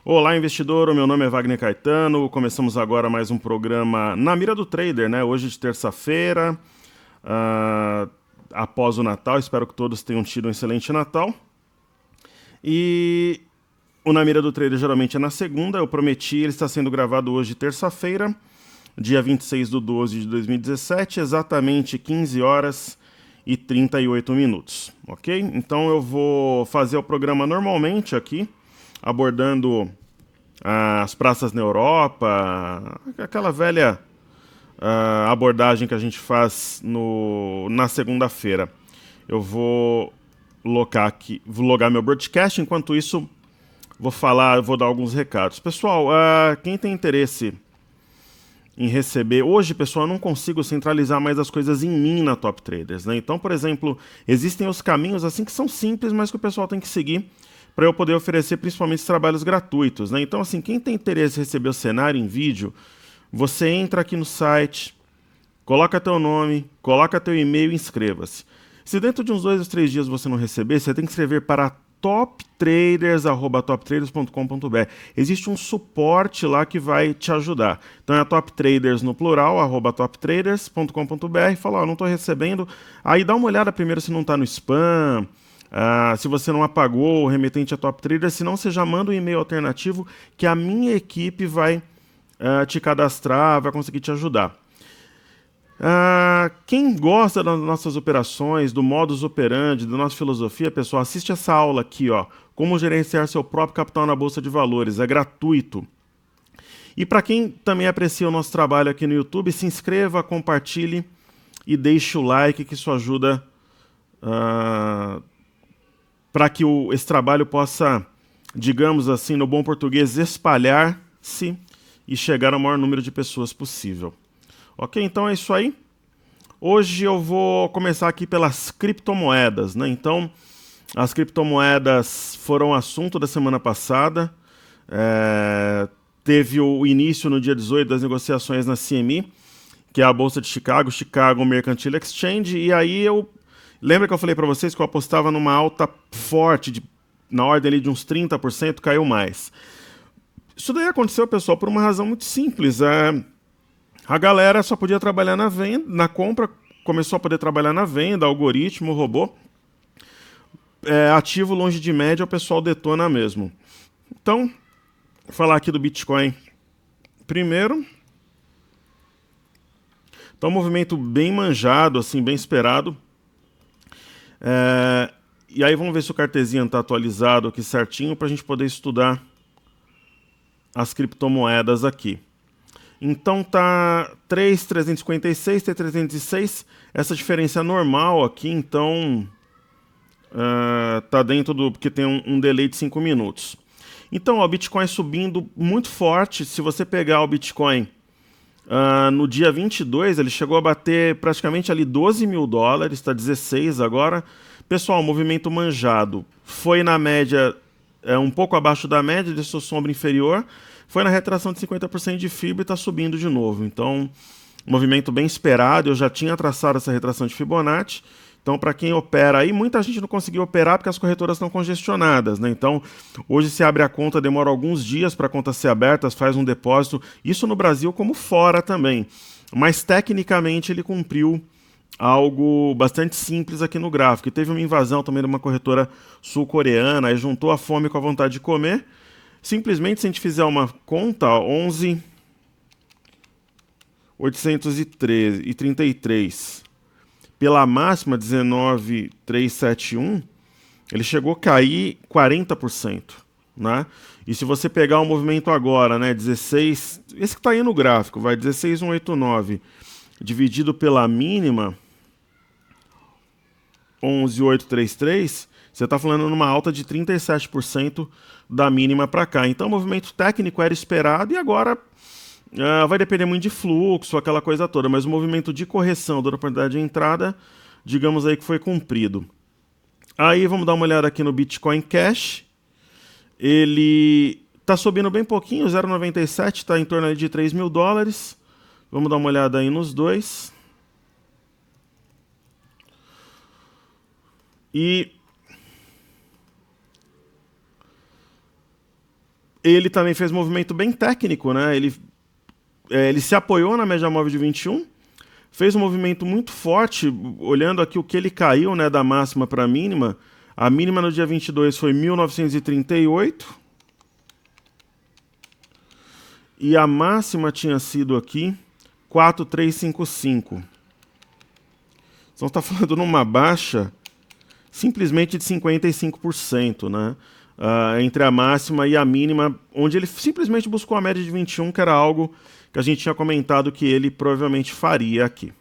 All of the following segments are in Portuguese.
Olá, investidor. O meu nome é Wagner Caetano. Começamos agora mais um programa Na Mira do Trader, né? Hoje de terça-feira, após o Natal. Espero que todos tenham tido um excelente Natal. E o Na Mira do Trader geralmente é na segunda. Eu prometi, ele está sendo gravado hoje, terça-feira, dia 26 de 12 de 2017, exatamente 15 horas e 38 minutos, ok? Então eu vou fazer o programa normalmente aqui, abordando as praças na Europa, aquela velha abordagem que a gente faz na segunda-feira. Eu vou logar meu broadcast, enquanto isso vou dar alguns recados. Pessoal, quem tem interesse em receber. Hoje, pessoal, eu não consigo centralizar mais as coisas em mim na Top Traders, né? Então, por exemplo, existem os caminhos assim que são simples, mas que o pessoal tem que seguir para eu poder oferecer principalmente trabalhos gratuitos, né? Então, assim, quem tem interesse em receber o cenário em vídeo, você entra aqui no site, coloca teu nome, coloca teu e-mail e inscreva-se. Se dentro de uns 2 ou 3 dias você não receber, você tem que escrever para toptraders@toptraders.com.br. Existe um suporte lá que vai te ajudar. Então é toptraders no plural, @toptraders.com.br. Fala, não estou recebendo. Aí dá uma olhada primeiro se não está no spam, se você não apagou o remetente a Top Traders, senão você já manda um e-mail alternativo que a minha equipe vai te cadastrar, vai conseguir te ajudar. Quem gosta das nossas operações, do modus operandi, da nossa filosofia, pessoal, assiste essa aula aqui, ó, como gerenciar seu próprio capital na Bolsa de Valores, é gratuito. E para quem também aprecia o nosso trabalho aqui no YouTube, se inscreva, compartilhe e deixe o like, que isso ajuda para que esse trabalho possa, digamos assim, no bom português, espalhar-se e chegar ao maior número de pessoas possível. Ok, então é isso aí. Hoje eu vou começar aqui pelas criptomoedas, né? Então, as criptomoedas foram assunto da semana passada. Teve o início no dia 18 das negociações na CME, que é a Bolsa de Chicago, Chicago Mercantile Exchange, e aí lembra que eu falei para vocês que eu apostava numa alta forte, na ordem ali de uns 30%, caiu mais. Isso daí aconteceu, pessoal, por uma razão muito simples. A galera só podia trabalhar na venda, na compra, começou a poder trabalhar na venda, algoritmo, robô. Ativo longe de média, o pessoal detona mesmo. Então, vou falar aqui do Bitcoin primeiro. Então, um movimento bem manjado, assim, bem esperado. E aí vamos ver se o Cartesian está atualizado aqui certinho para a gente poder estudar as criptomoedas aqui. Então tá 3.356, T306, essa diferença é normal aqui, então tá dentro do... porque tem um delay de 5 minutos. Então, ó, o Bitcoin subindo muito forte. Se você pegar o Bitcoin no dia 22, ele chegou a bater praticamente ali 12 mil dólares, está 16 agora. Pessoal, movimento manjado. Foi na média, um pouco abaixo da média, deixou sombra inferior. Foi na retração de 50% de fibra e está subindo de novo. Então, movimento bem esperado. Eu já tinha traçado essa retração de Fibonacci. Então, para quem opera aí, muita gente não conseguiu operar porque as corretoras estão congestionadas, né? Então, hoje se abre a conta, demora alguns dias para a conta ser aberta, faz um depósito. Isso no Brasil como fora também. Mas, tecnicamente, ele cumpriu algo bastante simples aqui no gráfico. E teve uma invasão também de uma corretora sul-coreana, aí juntou a fome com a vontade de comer. Simplesmente, se a gente fizer uma conta, 11.833 pela máxima 19.371, ele chegou a cair 40%, né? E se você pegar o movimento agora, né, 16, esse que está aí no gráfico, vai 16.189 dividido pela mínima 11.833, você está falando numa alta de 37% da mínima para cá. Então o movimento técnico era esperado e agora vai depender muito de fluxo, aquela coisa toda, mas o movimento de correção da oportunidade de entrada, digamos aí que foi cumprido. Aí vamos dar uma olhada aqui no Bitcoin Cash. Ele está subindo bem pouquinho, 0,97, está em torno de 3 mil dólares. Vamos dar uma olhada aí nos dois. E ele também fez um movimento bem técnico, né? Ele se apoiou na média móvel de 21, fez um movimento muito forte, olhando aqui o que ele caiu, né, da máxima para a mínima. A mínima no dia 22 foi 1938. E a máxima tinha sido aqui 4355. Então está falando numa baixa simplesmente de 55%, né? Entre a máxima e a mínima, onde ele simplesmente buscou a média de 21, que era algo que a gente tinha comentado que ele provavelmente faria aqui.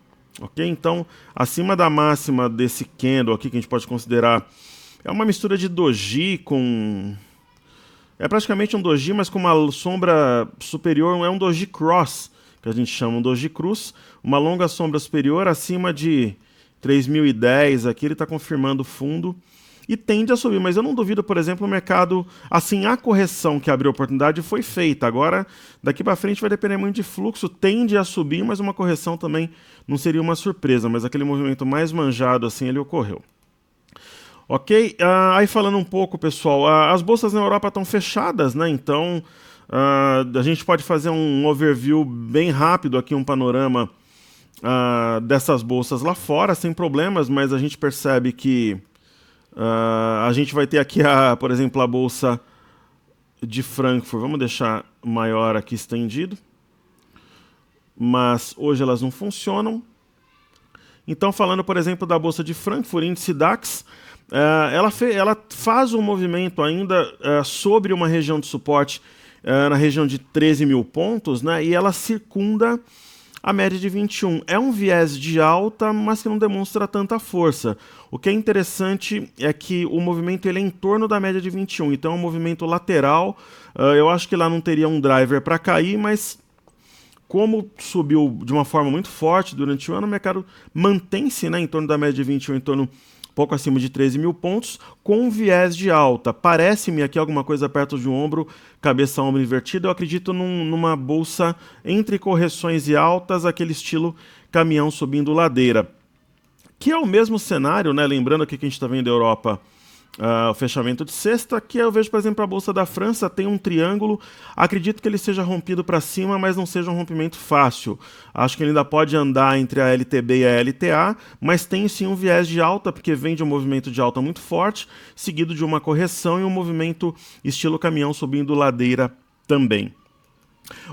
Ok? Então, acima da máxima desse candle aqui, que a gente pode considerar, é uma mistura de doji com... É praticamente um doji, mas com uma sombra superior, é um doji cross, que a gente chama um doji cruz, uma longa sombra superior acima de 3010, aqui ele está confirmando o fundo, e tende a subir, mas eu não duvido, por exemplo, o mercado, assim, a correção que abriu a oportunidade foi feita. Agora, daqui para frente vai depender muito de fluxo, tende a subir, mas uma correção também não seria uma surpresa, mas aquele movimento mais manjado, assim, ele ocorreu. Ok? Aí falando um pouco, pessoal, as bolsas na Europa estão fechadas, né? Então, a gente pode fazer um overview bem rápido aqui, um panorama dessas bolsas lá fora, sem problemas, mas a gente percebe que a gente vai ter aqui, por exemplo, a bolsa de Frankfurt. Vamos deixar maior aqui estendido. Mas hoje elas não funcionam. Então, falando, por exemplo, da bolsa de Frankfurt, índice DAX, ela faz um movimento ainda sobre uma região de suporte na região de 13 mil pontos, né? E ela circunda a média de 21. É um viés de alta, mas que não demonstra tanta força. O que é interessante é que o movimento ele é em torno da média de 21, então é um movimento lateral. Eu acho que lá não teria um driver para cair, mas como subiu de uma forma muito forte durante o ano, o mercado mantém-se, né, em torno da média de 21, em torno pouco acima de 13 mil pontos, com viés de alta. Parece-me aqui alguma coisa perto de um ombro, cabeça ombro invertido. Eu acredito numa bolsa entre correções e altas, aquele estilo caminhão subindo ladeira. Que é o mesmo cenário, né? Lembrando aqui que a gente está vendo a Europa, o fechamento de sexta, que eu vejo, por exemplo, a Bolsa da França tem um triângulo, acredito que ele seja rompido para cima, mas não seja um rompimento fácil. Acho que ele ainda pode andar entre a LTB e a LTA, mas tem sim um viés de alta, porque vem de um movimento de alta muito forte, seguido de uma correção e um movimento estilo caminhão subindo ladeira também.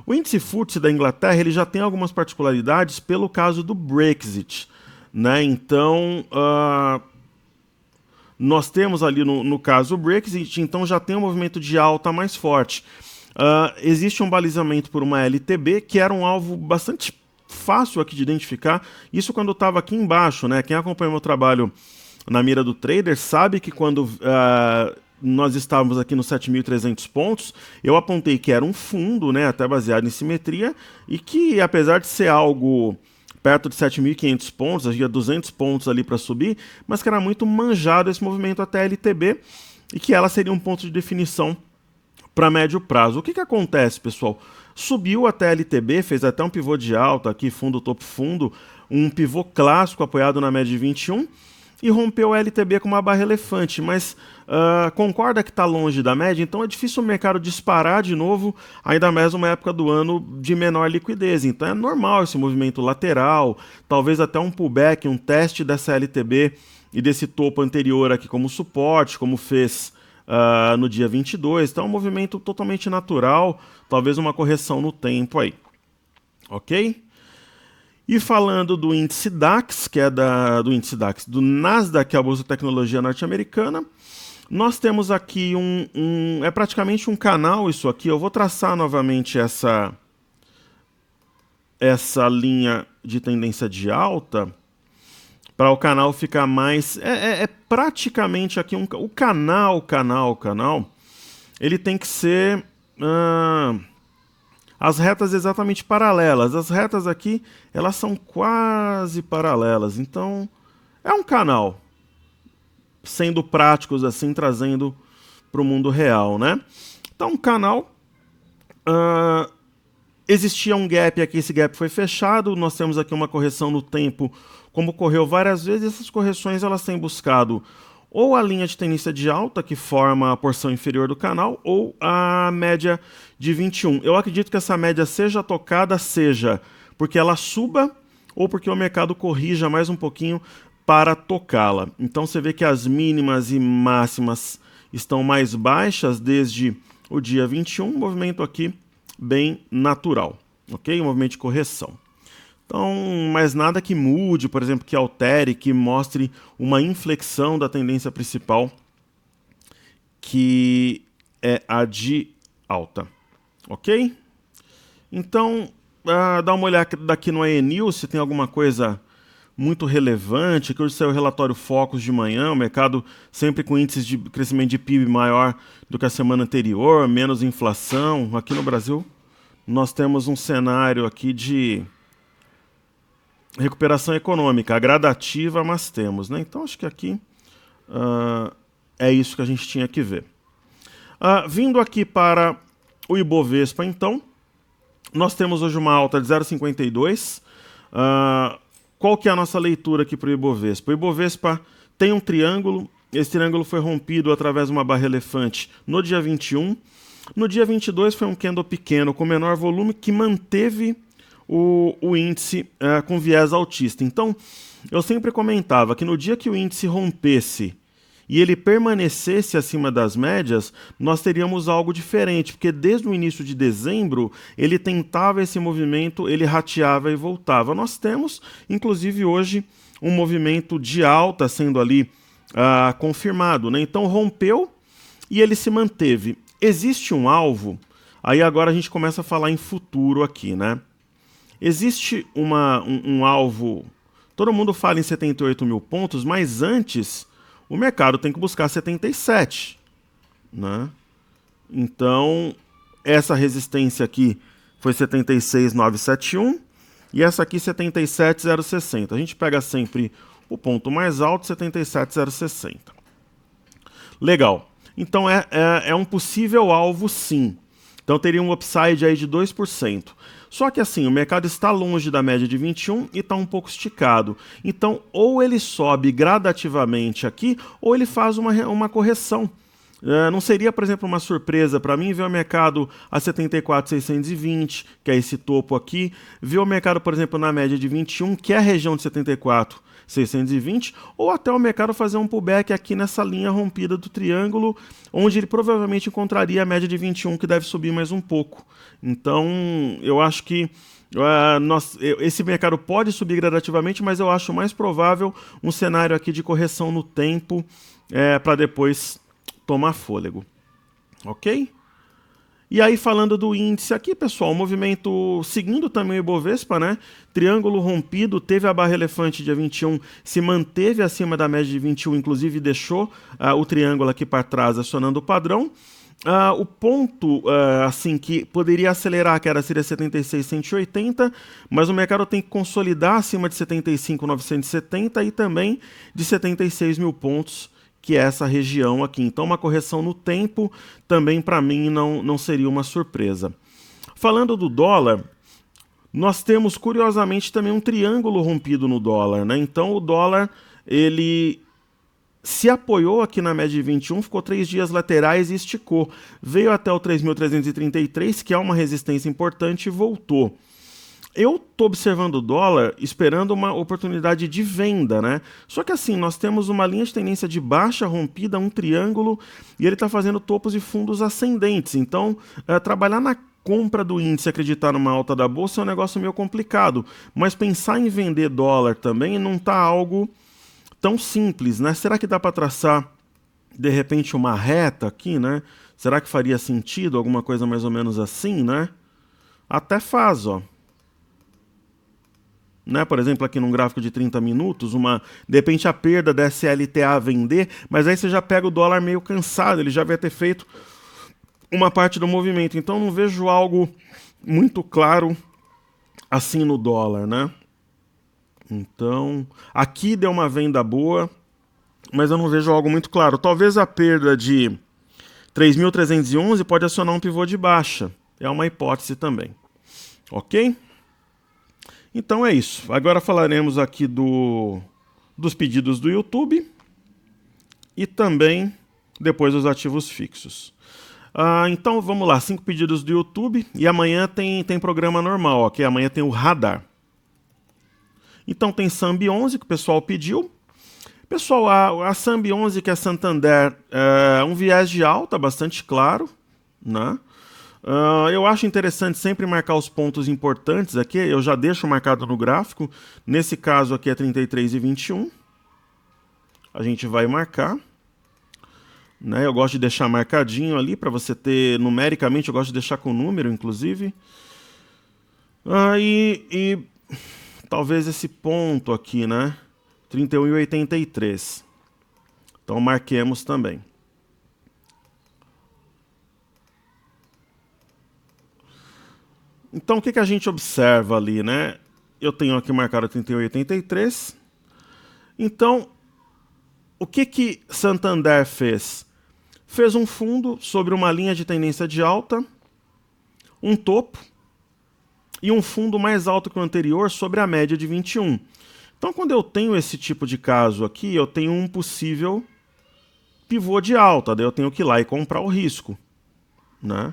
O índice FTSE da Inglaterra ele já tem algumas particularidades pelo caso do Brexit, né? Então, nós temos ali no caso o Brexit, então já tem um movimento de alta mais forte. Existe um balizamento por uma LTB, que era um alvo bastante fácil aqui de identificar. Isso quando eu estava aqui embaixo, né? Quem acompanha meu trabalho na mira do trader sabe que quando nós estávamos aqui nos 7.300 pontos, eu apontei que era um fundo, né, até baseado em simetria, e que apesar de ser algo perto de 7.500 pontos, havia 200 pontos ali para subir, mas que era muito manjado esse movimento até a LTB e que ela seria um ponto de definição para médio prazo. O que acontece, pessoal? Subiu até a LTB, fez até um pivô de alta aqui, fundo, topo, fundo, um pivô clássico apoiado na média de 21 e rompeu a LTB com uma barra elefante, mas concorda que está longe da média, então é difícil o mercado disparar de novo, ainda mais numa época do ano de menor liquidez. Então é normal esse movimento lateral, talvez até um pullback, um teste dessa LTB e desse topo anterior aqui como suporte, como fez no dia 22. Então é um movimento totalmente natural, talvez uma correção no tempo aí. Ok? E falando do índice DAX, que é do Nasdaq, que é a Bolsa de Tecnologia norte-americana, nós temos aqui é praticamente um canal isso aqui. Eu vou traçar novamente essa linha de tendência de alta para o canal ficar mais... É praticamente aqui o canal, ele tem que ser... as retas exatamente paralelas. As retas aqui, elas são quase paralelas. Então, é um canal. Sendo práticos assim, trazendo para o mundo real, né? Então, um canal. Existia um gap aqui, esse gap foi fechado. Nós temos aqui uma correção no tempo, como ocorreu várias vezes. Essas correções, elas têm buscado ou a linha de tendência de alta, que forma a porção inferior do canal, ou a média de 21. Eu acredito que essa média seja tocada, seja porque ela suba, ou porque o mercado corrija mais um pouquinho para tocá-la. Então você vê que as mínimas e máximas estão mais baixas desde o dia 21, um movimento aqui bem natural, ok? Um movimento de correção. Então, mais nada que mude, por exemplo, que altere, que mostre uma inflexão da tendência principal, que é a de alta, ok? Então, dá uma olhada aqui no ANews se tem alguma coisa muito relevante, que hoje saiu o relatório Focus de manhã, o mercado sempre com índices de crescimento de PIB maior do que a semana anterior, menos inflação. Aqui no Brasil, nós temos um cenário aqui de recuperação econômica, gradativa, mas temos, né? Então, acho que aqui é isso que a gente tinha que ver. Vindo aqui para o Ibovespa, então, nós temos hoje uma alta de 0,52. Qual que é a nossa leitura aqui para o Ibovespa? O Ibovespa tem um triângulo, esse triângulo foi rompido através de uma barra elefante no dia 21. No dia 22 foi um candle pequeno, com menor volume, que manteve o índice com viés altista. Então, eu sempre comentava que no dia que o índice rompesse e ele permanecesse acima das médias, nós teríamos algo diferente, porque desde o início de dezembro ele tentava esse movimento, ele rateava e voltava. Nós temos, inclusive hoje, um movimento de alta sendo ali confirmado, né? Então rompeu e ele se manteve. Existe um alvo, aí agora a gente começa a falar em futuro aqui, né? Existe um alvo, todo mundo fala em 78 mil pontos, mas antes o mercado tem que buscar 77, né? Então, essa resistência aqui foi 76,971 e essa aqui 77,060. A gente pega sempre o ponto mais alto, 77,060. Legal. Então, é um possível alvo, sim. Então, teria um upside aí de 2%. Só que assim, o mercado está longe da média de 21 e está um pouco esticado. Então, ou ele sobe gradativamente aqui, ou ele faz uma correção. Não seria, por exemplo, uma surpresa para mim ver o mercado a 74,620, que é esse topo aqui, ver o mercado, por exemplo, na média de 21, que é a região de 74,620, ou até o mercado fazer um pullback aqui nessa linha rompida do triângulo, onde ele provavelmente encontraria a média de 21, que deve subir mais um pouco. Então, eu acho que esse mercado pode subir gradativamente, mas eu acho mais provável um cenário aqui de correção no tempo para depois tomar fôlego, ok? E aí, falando do índice aqui, pessoal, o movimento seguindo também o Ibovespa, né? Triângulo rompido, teve a barra elefante dia 21, se manteve acima da média de 21, inclusive deixou o triângulo aqui para trás, acionando o padrão. O ponto assim que poderia acelerar, que seria 76,180, mas o mercado tem que consolidar acima de 75,970 e também de 76 mil pontos, que é essa região aqui. Então, uma correção no tempo também, para mim, não seria uma surpresa. Falando do dólar, nós temos, curiosamente, também um triângulo rompido no dólar, né? Então, o dólar, ele se apoiou aqui na média de 21, ficou 3 dias laterais e esticou. Veio até o 3.333, que é uma resistência importante, e voltou. Eu estou observando o dólar esperando uma oportunidade de venda, né? Só que assim, nós temos uma linha de tendência de baixa rompida, um triângulo, e ele está fazendo topos e fundos ascendentes. Então, trabalhar na compra do índice e acreditar numa alta da bolsa é um negócio meio complicado. Mas pensar em vender dólar também não está algo tão simples, né? Será que dá para traçar, de repente, uma reta aqui, né? Será que faria sentido alguma coisa mais ou menos assim, né? Até faz, ó. Né? Por exemplo, aqui num gráfico de 30 minutos, de repente a perda da SLTA a vender, mas aí você já pega o dólar meio cansado, ele já vai ter feito uma parte do movimento. Então não vejo algo muito claro assim no dólar, né? Então, aqui deu uma venda boa, mas eu não vejo algo muito claro. Talvez a perda de 3.311 pode acionar um pivô de baixa. É uma hipótese também. Ok? Então é isso. Agora falaremos aqui dos pedidos do YouTube. e também depois os ativos fixos. Então vamos lá, 5 pedidos do YouTube e amanhã tem programa normal, ok? Amanhã tem o radar. Então tem Sambi 11 que o pessoal pediu. Pessoal, a Sambi 11 que é Santander, um viés de alta bastante claro, né? Eu acho interessante sempre marcar os pontos importantes aqui, eu já deixo marcado no gráfico, nesse caso aqui é 33,21, a gente vai marcar, né? Eu gosto de deixar marcadinho ali para você ter, numericamente eu gosto de deixar com número, inclusive, e talvez esse ponto aqui, né? 31,83, então marquemos também. Então, o que a gente observa ali, né? Eu tenho aqui marcado 31,83. Então, o que Santander fez? Fez um fundo sobre uma linha de tendência de alta, um topo, e um fundo mais alto que o anterior sobre a média de 21. Então, quando eu tenho esse tipo de caso aqui, eu tenho um possível pivô de alta, daí eu tenho que ir lá e comprar o risco, né?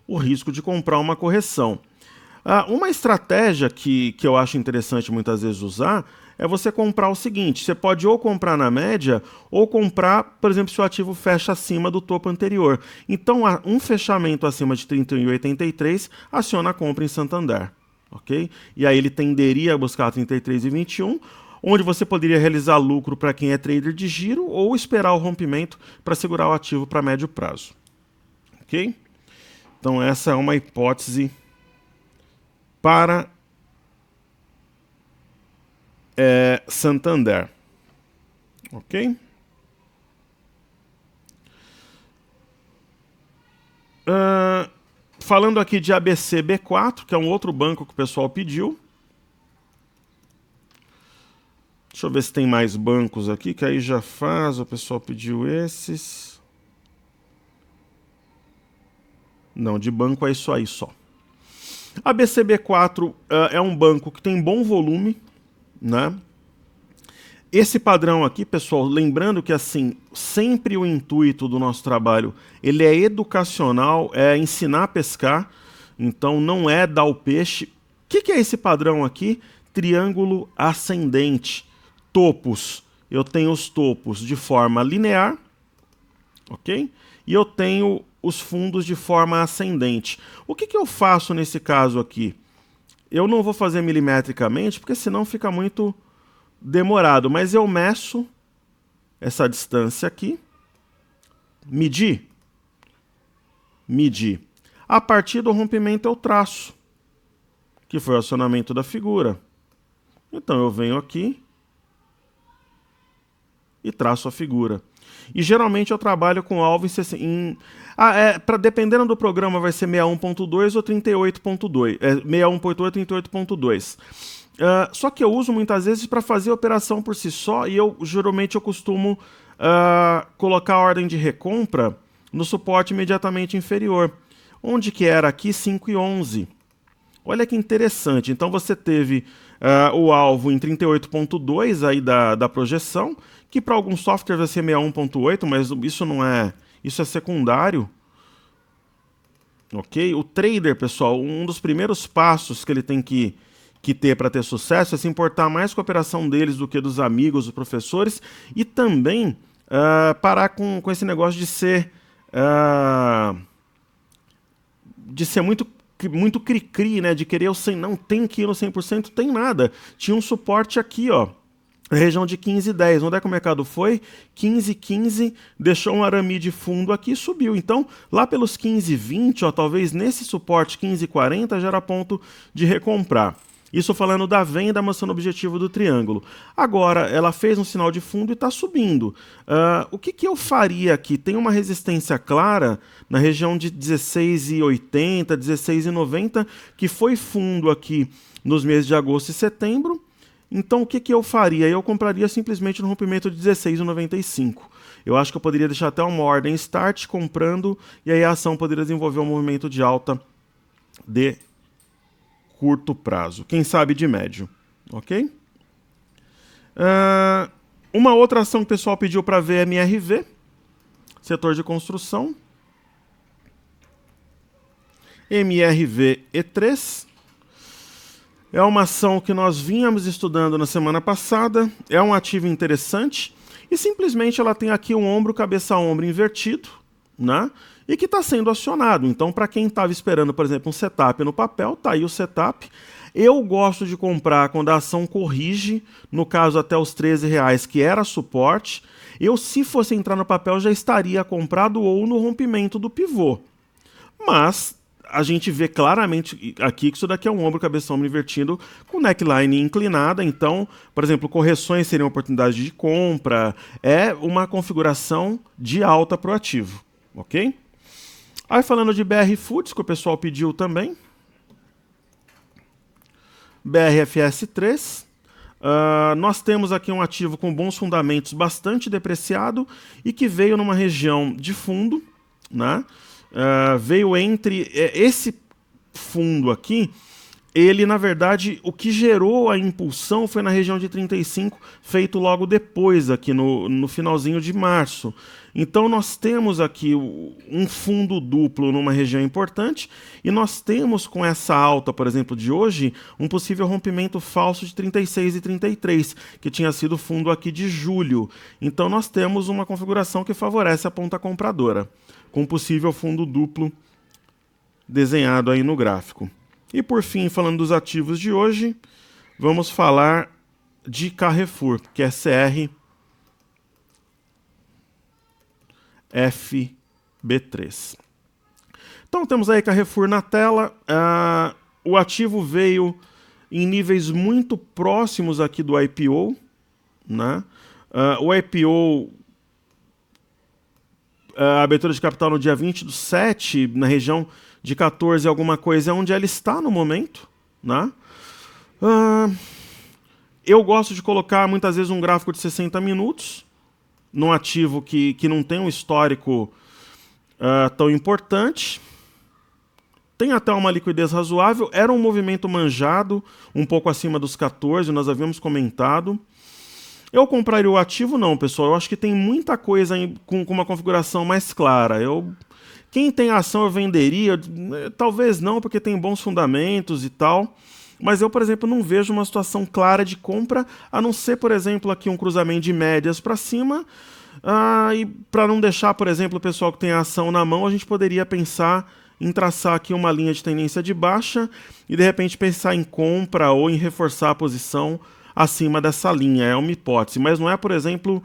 O risco de comprar uma correção. Uma estratégia que eu acho interessante muitas vezes usar é você comprar o seguinte, você pode ou comprar na média ou comprar, por exemplo, se o ativo fecha acima do topo anterior. Então, um fechamento acima de 31,83 aciona a compra em Santander, ok? E aí ele tenderia a buscar 33,21, onde você poderia realizar lucro para quem é trader de giro ou esperar o rompimento para segurar o ativo para médio prazo, ok? Então, essa é uma hipótese para Santander, ok? Falando aqui de ABC B4, que é um outro banco que o pessoal pediu. Deixa eu ver se tem mais bancos aqui, que aí já faz, o pessoal pediu esses. Não, de banco é isso aí só. A BCB4 é um banco que tem bom volume, né? Esse padrão aqui, pessoal, lembrando que assim, sempre o intuito do nosso trabalho, ele é educacional, é ensinar a pescar, então não é dar o peixe. O que é esse padrão aqui? Triângulo ascendente, topos. Eu tenho os topos de forma linear, ok? E eu tenho os fundos de forma ascendente. O que eu faço nesse caso aqui? Eu não vou fazer milimetricamente, porque senão fica muito demorado, mas eu meço essa distância aqui, medir. A partir do rompimento eu traço, que foi o acionamento da figura. Então eu venho aqui e traço a figura. E geralmente eu trabalho com alvo em dependendo do programa vai ser 61.2 ou 38.2. 61.8 ou 38.2. Só que eu uso muitas vezes para fazer a operação por si só e geralmente eu costumo colocar a ordem de recompra no suporte imediatamente inferior. Onde que era aqui? 5,11. Olha que interessante. Então você teve o alvo em 38.2 aí da projeção, que para alguns softwares vai ser 61.8, mas isso não é, isso é secundário. Ok? O trader, pessoal, um dos primeiros passos que ele tem que ter para ter sucesso é se importar mais com a operação deles do que dos amigos, dos professores, e também parar com esse negócio de ser muito cri-cri, né? De querer não tem que ir no 100%, tem nada. Tinha um suporte aqui, ó, na região de 15,10. Onde é que o mercado foi? 15,15, deixou um arame de fundo aqui e subiu. Então, lá pelos 15,20, ó, talvez nesse suporte 15,40 já era ponto de recomprar. Isso falando da venda, mostrando o objetivo do triângulo. Agora, ela fez um sinal de fundo e está subindo. O que eu faria aqui? Tem uma resistência clara na região de 16,80, 16,90, que foi fundo aqui nos meses de agosto e setembro. Então, o que eu faria? Eu compraria simplesmente no rompimento de 16,95. Eu acho que eu poderia deixar até uma ordem start comprando, e aí a ação poderia desenvolver um movimento de alta de curto prazo, quem sabe de médio, ok? Uma outra ação que o pessoal pediu para ver é MRV, setor de construção. MRV E3. É uma ação que nós vínhamos estudando na semana passada. É um ativo interessante. E simplesmente ela tem aqui um ombro, cabeça-ombro invertido, né? E que está sendo acionado. Então, para quem estava esperando, por exemplo, um setup no papel, tá aí o setup. Eu gosto de comprar quando a ação corrige, no caso até os R$13, que era suporte. Eu, se fosse entrar no papel, já estaria comprado ou no rompimento do pivô. Mas a gente vê claramente aqui que isso daqui é um ombro, cabeça-ombro invertido com neckline inclinada. Então, por exemplo, correções seriam oportunidade de compra. É uma configuração de alta pro ativo, ok? Aí falando de BR Foods, que o pessoal pediu também. BRFS3. Nós temos aqui um ativo com bons fundamentos, bastante depreciado e que veio numa região de fundo, né? Veio entre esse fundo aqui, ele na verdade o que gerou a impulsão foi na região de 35, feito logo depois aqui no finalzinho de março. Então nós temos aqui um fundo duplo numa região importante e nós temos com essa alta, por exemplo, de hoje, um possível rompimento falso de 36 e 33, que tinha sido fundo aqui de julho. Então nós temos uma configuração que favorece a ponta compradora, com possível fundo duplo desenhado aí no gráfico. E por fim, falando dos ativos de hoje, vamos falar de Carrefour, que é CRFB3. Então temos aí Carrefour na tela. O ativo veio em níveis muito próximos aqui do IPO, né? O IPO, a abertura de capital no dia 20/7, na região de 14 alguma coisa, é onde ela está no momento, né? Eu gosto de colocar muitas vezes um gráfico de 60 minutos num ativo que não tem um histórico tão importante. Tem até uma liquidez razoável. Era um movimento manjado, um pouco acima dos 14, nós havíamos comentado. Eu compraria o ativo? Não, pessoal. Eu acho que tem muita coisa com uma configuração mais clara. Quem tem ação eu venderia? Talvez não, porque tem bons fundamentos e tal. Mas eu, por exemplo, não vejo uma situação clara de compra, a não ser, por exemplo, aqui um cruzamento de médias para cima. E para não deixar, por exemplo, o pessoal que tem a ação na mão, a gente poderia pensar em traçar aqui uma linha de tendência de baixa e, de repente, pensar em compra ou em reforçar a posição acima dessa linha. É uma hipótese, mas não é, por exemplo,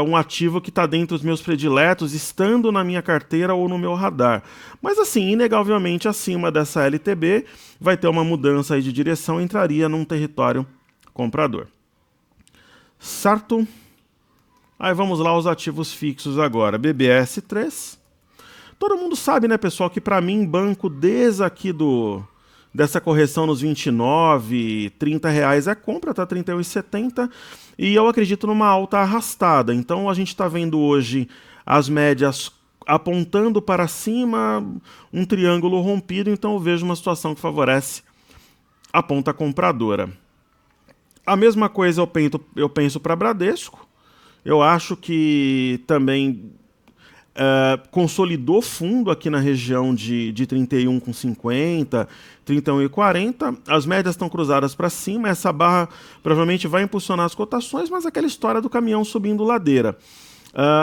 um ativo que está dentro dos meus prediletos, estando na minha carteira ou no meu radar. Mas assim, inegavelmente acima dessa LTB, vai ter uma mudança aí de direção, entraria num território comprador. Certo? Aí vamos lá os ativos fixos agora. BBS3. Todo mundo sabe, né, pessoal, que para mim, banco desde aqui dessa correção nos 29, 30 reais é compra, tá 31,70, e eu acredito numa alta arrastada. Então a gente está vendo hoje as médias apontando para cima, um triângulo rompido, então eu vejo uma situação que favorece a ponta compradora. A mesma coisa eu penso para Bradesco. Eu acho que também consolidou fundo aqui na região de 31,50, 31,40. As médias estão cruzadas para cima. Essa barra provavelmente vai impulsionar as cotações, mas aquela história do caminhão subindo ladeira.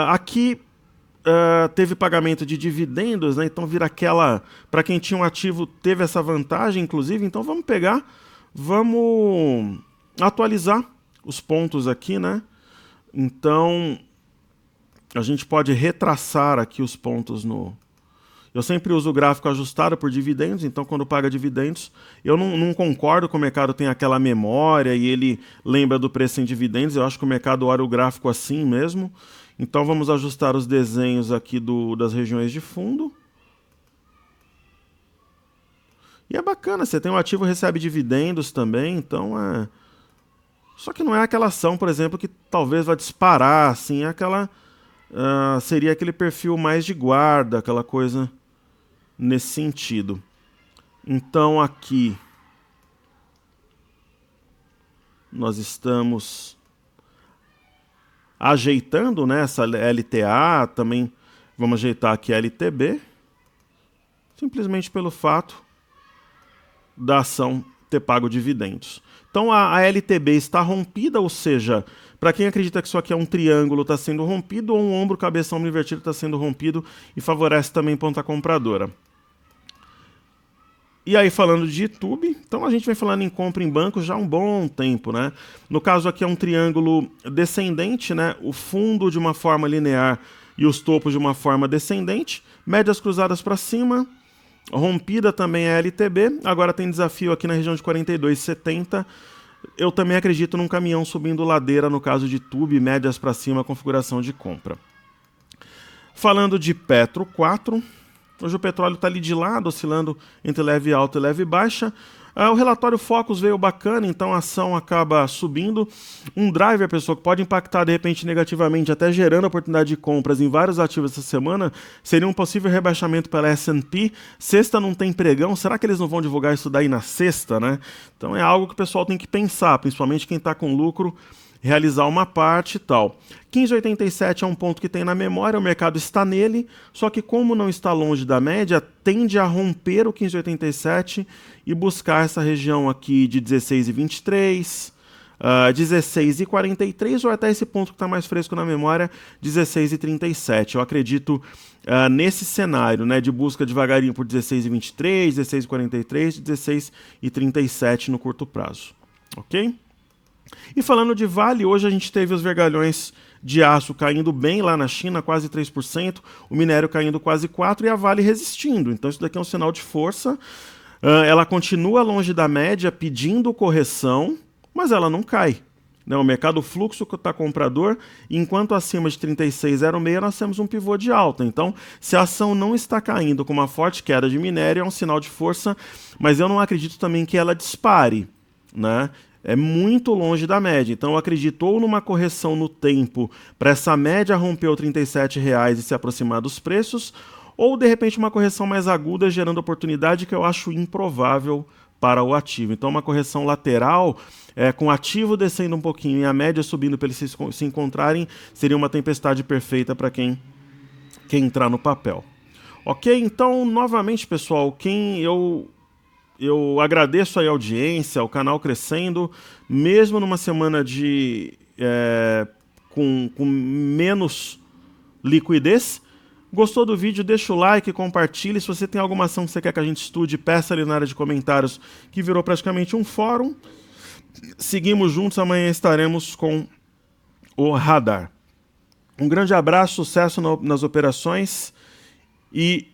Aqui teve pagamento de dividendos, né? Então vira aquela... Para quem tinha um ativo, teve essa vantagem, inclusive. Então vamos atualizar os pontos aqui, né? Então a gente pode retraçar aqui os pontos no... Eu sempre uso o gráfico ajustado por dividendos, então quando paga dividendos, eu não concordo que o mercado tem aquela memória e ele lembra do preço em dividendos. Eu acho que o mercado olha o gráfico assim mesmo. Então vamos ajustar os desenhos aqui das regiões de fundo. E é bacana, você tem um ativo que recebe dividendos também, então Só que não é aquela ação, por exemplo, que talvez vá disparar, assim, seria aquele perfil mais de guarda, aquela coisa nesse sentido. Então aqui nós estamos ajeitando, né, essa LTA, também vamos ajeitar aqui a LTB, simplesmente pelo fato da ação ter pago dividendos. Então a LTB está rompida, ou seja, para quem acredita que isso aqui é um triângulo, está sendo rompido, ou um ombro, cabeça, ombro invertido está sendo rompido e favorece também ponta compradora. E aí falando de YouTube, então a gente vem falando em compra em bancos já há um bom tempo, né? No caso aqui é um triângulo descendente, né? O fundo de uma forma linear e os topos de uma forma descendente, médias cruzadas para cima, rompida também a LTB, agora tem desafio aqui na região de 42,70. Eu também acredito num caminhão subindo ladeira no caso de Tube, médias para cima, configuração de compra. Falando de Petro 4, hoje o petróleo está ali de lado, oscilando entre leve alta e leve baixa. O relatório Focus veio bacana, então a ação acaba subindo. Um driver, pessoal, que pode impactar de repente negativamente, até gerando oportunidade de compras em vários ativos essa semana, seria um possível rebaixamento pela S&P. Sexta não tem pregão, será que eles não vão divulgar isso daí na sexta, né? Então é algo que o pessoal tem que pensar, principalmente quem está com lucro, realizar uma parte e tal. 15,87 é um ponto que tem na memória, o mercado está nele, só que como não está longe da média, tende a romper o 15,87 e buscar essa região aqui de 16,23, 16,43 ou até esse ponto que está mais fresco na memória, 16,37. Eu acredito nesse cenário, né, de busca devagarinho por 16,23, 16,43, 16,37 no curto prazo, ok? E falando de Vale, hoje a gente teve os vergalhões de aço caindo bem lá na China, quase 3%, o minério caindo quase 4% e a Vale resistindo. Então isso daqui é um sinal de força. Ela continua longe da média, pedindo correção, mas ela não cai. O mercado fluxo está comprador, enquanto acima de 36,06 nós temos um pivô de alta. Então, se a ação não está caindo com uma forte queda de minério, é um sinal de força, mas eu não acredito também que ela dispare, né? É muito longe da média, então eu acredito ou numa correção no tempo para essa média romper os R$ 37,00 e se aproximar dos preços, ou de repente uma correção mais aguda gerando oportunidade que eu acho improvável para o ativo. Então uma correção lateral, com o ativo descendo um pouquinho e a média subindo para eles se encontrarem, seria uma tempestade perfeita para quem quer entrar no papel. Ok? Então, novamente, pessoal, eu agradeço aí a audiência, o canal crescendo, mesmo numa semana com menos liquidez. Gostou do vídeo? Deixa o like, compartilhe. Se você tem alguma ação que você quer que a gente estude, peça ali na área de comentários, que virou praticamente um fórum. Seguimos juntos, amanhã estaremos com o Radar. Um grande abraço, sucesso nas operações e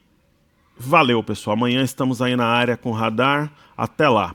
valeu, pessoal. Amanhã estamos aí na área com Radar. Até lá.